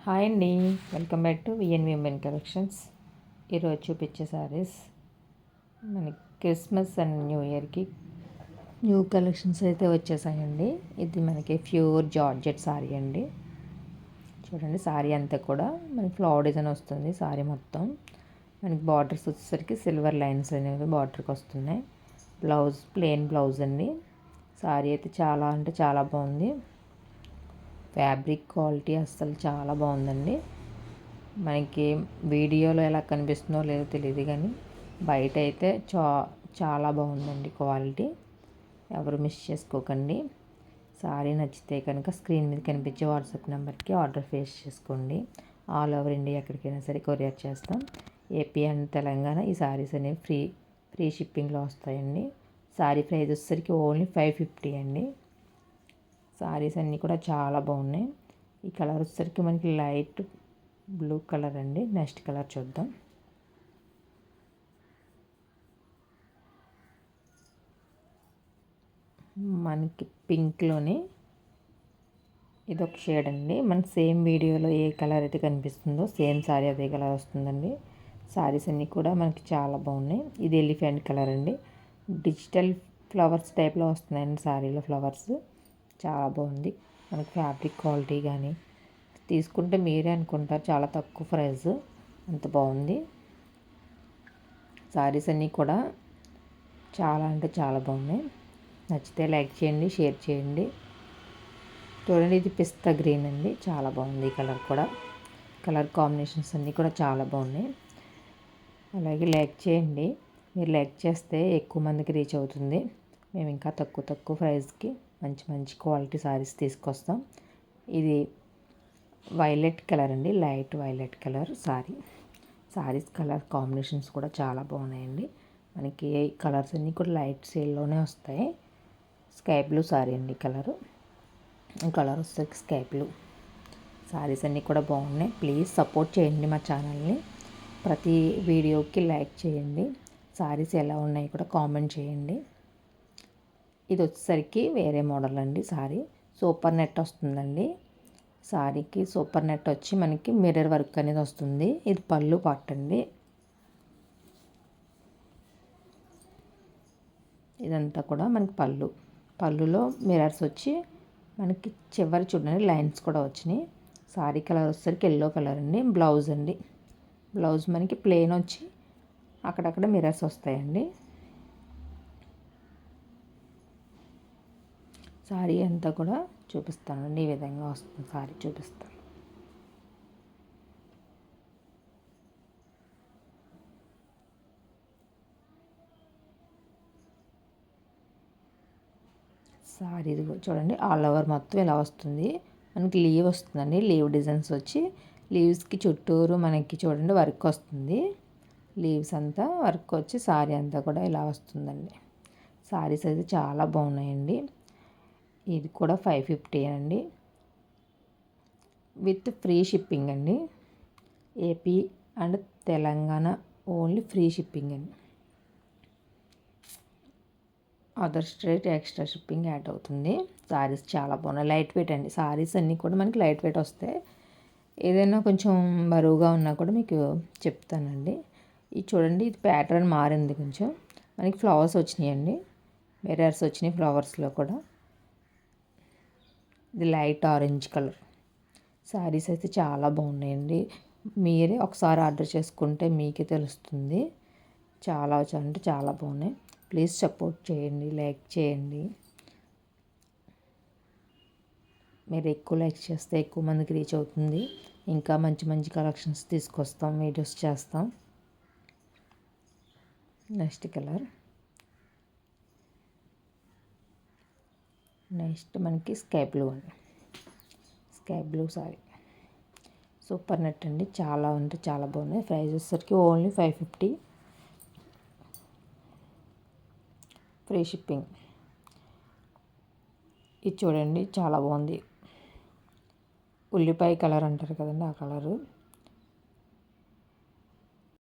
Hi అండి, welcome back to విఎన్వి women collections. ఈరోజు చూపించే శారీస్ మనకి క్రిస్మస్ అండ్ న్యూ ఇయర్కి న్యూ కలెక్షన్స్ అయితే వచ్చేసాయండి. ఇది మనకి ప్యూర్ జార్జెట్ శారీ అండి. చూడండి, శారీ అంతా కూడా మనకి ఫ్లవర్ డిజైన్ వస్తుంది. శారీ మొత్తం మనకి బార్డర్స్ వచ్చేసరికి సిల్వర్ లైన్స్ అనేవి బార్డర్కి వస్తున్నాయి. బ్లౌజ్ ప్లెయిన్ బ్లౌజ్ అండి. శారీ అయితే చాలా అంటే చాలా బాగుంది. ఫ్యాబ్రిక్ క్వాలిటీ అస్సలు చాలా బాగుందండి. మనకి వీడియోలో ఎలా కనిపిస్తుందో లేదో తెలియదు, కానీ బయట అయితే చాలా బాగుందండి క్వాలిటీ. ఎవరు మిస్ చేసుకోకండి. సారీ నచ్చితే కనుక స్క్రీన్ మీద కనిపించే వాట్సాప్ నెంబర్కి ఆర్డర్ ప్లేస్ చేసుకోండి. ఆల్ ఓవర్ ఇండియా ఎక్కడికైనా సరే కొరియర్ చేస్తాం. ఏపీ అండ్ తెలంగాణ ఈ సారీస్ అనేవి ఫ్రీ షిప్పింగ్లో వస్తాయండి. సారీ ప్రైస్ వచ్చేసరికి ఓన్లీ 550 అండి. సారీస్ అన్నీ కూడా చాలా బాగున్నాయి. ఈ కలర్ వచ్చేసరికి మనకి లైట్ బ్లూ కలర్ అండి. నెక్స్ట్ కలర్ చూద్దాం. మనకి పింక్లోనే ఇదొక షేడ్ అండి. మన సేమ్ వీడియోలో ఏ కలర్ అయితే కనిపిస్తుందో సేమ్ సారీ అదే కలర్ వస్తుందండి. సారీస్ అన్నీ కూడా మనకి చాలా బాగున్నాయి. ఇది ఎలిఫెంట్ కలర్ అండి. డిజిటల్ ఫ్లవర్స్ టైప్లో వస్తున్నాయండి సారీలో ఫ్లవర్స్. చాలా బాగుంది. మనకి ఫ్యాబ్రిక్ క్వాలిటీ కానీ తీసుకుంటే మీరే అనుకుంటారు చాలా తక్కువ ప్రైస్, అంత బాగుంది. సారీస్ అన్నీ కూడా చాలా అంటే చాలా బాగున్నాయి. నచ్చితే లైక్ చేయండి, షేర్ చేయండి. చూడండి, ఇది పిస్తా గ్రీన్ అండి. చాలా బాగుంది ఈ కలర్ కూడా. కలర్ కాంబినేషన్స్ అన్నీ కూడా చాలా బాగున్నాయి. అలాగే లైక్ చేయండి. మీరు లైక్ చేస్తే ఎక్కువ మందికి రీచ్ అవుతుంది. మేము ఇంకా తక్కువ ప్రైస్కి మంచి క్వాలిటీ సారీస్ తీసుకొస్తాం. ఇది వైలెట్ కలర్ అండి, light violet colour saris colour combinations కూడా చాలా బాగున్నాయండి. మనకి కలర్స్ అన్నీ కూడా లైట్ షేడ్లోనే వస్తాయి. స్కై బ్లూ సారీ అండి కలర్ వస్తే స్కై బ్లూ. సారీస్ అన్నీ కూడా బాగున్నాయి. ప్లీజ్ సపోర్ట్ చేయండి మా ఛానల్ని. ప్రతి వీడియోకి లైక్ చేయండి. సారీస్ ఎలా ఉన్నాయి కూడా కామెంట్ చేయండి. ఇది వచ్చేసరికి వేరే మోడల్ అండి. సారీ సూపర్ నెట్ వస్తుందండి. సారీకి సూపర్ నెట్ వచ్చి మనకి మిర్రర్ వర్క్ అనేది వస్తుంది. ఇది పళ్ళు పార్ట్ అండి. ఇదంతా కూడా మనకి పళ్ళులో మిర్రర్స్ వచ్చి మనకి చివరి చూడండి లైన్స్ కూడా వచ్చినాయి. సారీ కలర్ వచ్చేసరికి ఎల్లో కలర్ అండి. బ్లౌజ్ మనకి ప్లెయిన్ వచ్చి అక్కడక్కడ మిర్రర్స్ వస్తాయండి. సారీ అంతా కూడా చూపిస్తానండి. ఈ విధంగా వస్తుంది సారీ, చూపిస్తాను. సారీ ఇది చూడండి, ఆల్ ఓవర్ మొత్తం ఇలా వస్తుంది. మనకి లీవ్ వస్తుందండి. లీవ్ డిజైన్స్ వచ్చి లీవ్స్కి చుట్టూరు మనకి చూడండి వర్క్ వస్తుంది. లీవ్స్ అంతా వర్క్ వచ్చి సారీ అంతా కూడా ఇలా వస్తుందండి. సారీస్ అయితే చాలా బాగున్నాయండి. ఇది కూడా 550 అండి, విత్ ఫ్రీ షిప్పింగ్ అండి. AP and Telangana only free shipping అండి. Other state extra shipping add అవుతుంది. సారీస్ చాలా బాగున్నాయి. లైట్ వెయిట్ అండి. సారీస్ అన్నీ కూడా మనకి లైట్ వెయిట్ వస్తాయి. ఏదైనా కొంచెం బరువుగా ఉన్నా కూడా మీకు చెప్తానండి. ఇది చూడండి, ఇది ప్యాటర్న్ మారింది కొంచెం. మనకి ఫ్లవర్స్ వచ్చినాయండి. మిర్రర్స్ వచ్చినాయి ఫ్లవర్స్లో కూడా. ఇది లైట్ ఆరెంజ్ కలర్. శారీస్ అయితే చాలా బాగున్నాయండి. మీరే ఒకసారి ఆర్డర్ చేసుకుంటే మీకే తెలుస్తుంది. చాలా అంటే చాలా బాగున్నాయి. ప్లీజ్ సపోర్ట్ చేయండి, లైక్ చేయండి. మీరు ఎక్కువ లైక్ చేస్తే ఎక్కువ మందికి రీచ్ అవుతుంది. ఇంకా మంచి కలెక్షన్స్ తీసుకొస్తాం, వీడియోస్ చేస్తాం. Next colour. నెక్స్ట్ మనకి స్కై బ్లూ అండి. Sky blue sorry super net అండి. చాలా అంటే చాలా బాగున్నాయి. ప్రైస్ వచ్చేసరికి ఓన్లీ 550, ఫ్రీ షిప్పింగ్. ఇది చూడండి చాలా బాగుంది. ఉల్లిపాయ కలర్ అంటారు కదండి, ఆ కలరు.